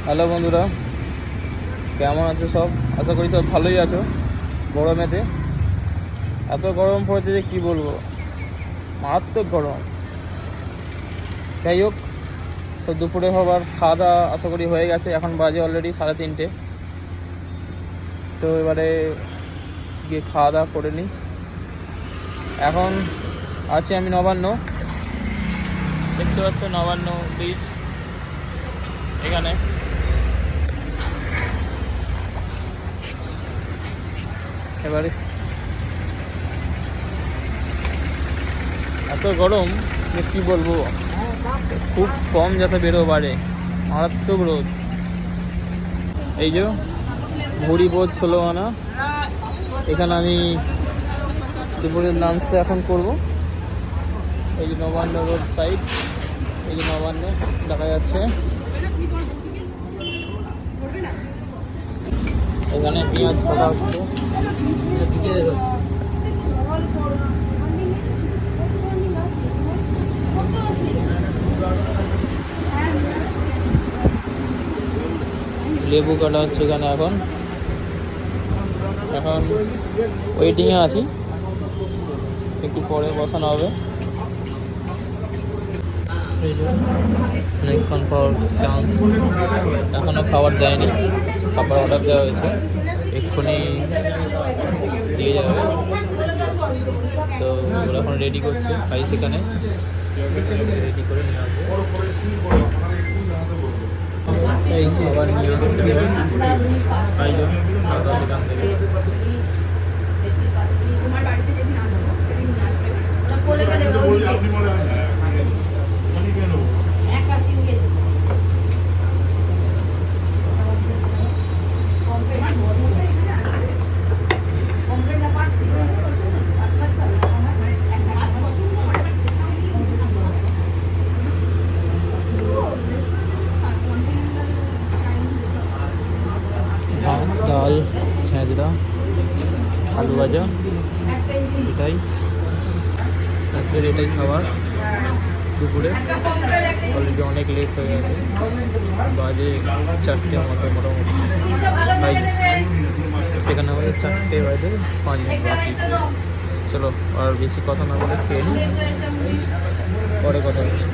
Hello বন্ধুরা, কেমন আছো সব? আশা করি সব ভালোই আছো। গরমেতে এত গরম পড়েছে যে কি বলবো, মারাত্মক গরম। যাই হোক, তো দুপুরে হবার খাওয়া দাওয়া আশা করি হয়ে গেছে। এখন বাজে অলরেডি 3:30। তো এবারে গিয়ে খাওয়া দাওয়া করে নিই। এখন আছি আমি নবান্ন, দেখতে পাচ্ছ নবান্ন ব্রিজ। এখানে এবারে এত গরম যে কী বলবো, খুব কম যাতে বেরো বাড়ে, মারাত্মক রোদ। এই যে ভুড়ি বোধ 16 আনা, এখানে আমি দুপুরের লাঞ্চটা এখন করব। এই যে নবান্ন রোড সাইড, এই যে নবান্ন দেখা যাচ্ছে। এখানে পেঁয়াজ কাটা হচ্ছে। লেবু কাটা হচ্ছে এখানে। এখন এখন ওয়েটিংয়ে আছি, একটু পরে বসানো হবে। অনেকক্ষণ পর চান্স, এখনও খাবার দেয়নি, খাবার অর্ডার দেওয়া হয়েছে, এক্ষুনি দিয়ে যাবে। তো ওরা এখন রেডি করছে, খাই সেখানে রেডি করে নিয়ে আসবে। এই খাবার নিয়ে আসছে সেখান থেকে। ডাল, ছেঁচড়া, আলু ভাজা, এটাই আজকের, এটাই খাবার দুপুরে। অলরেডি অনেক লেট হয়ে গেছে, বাজে 4টে মতো মোটামুটি। সেখানে আমাদের 4টে বাজে 5 মিনিট বাকি। চলো আর বেশি কথা না বলে খেয়ে নিই, পরে কথা হচ্ছে।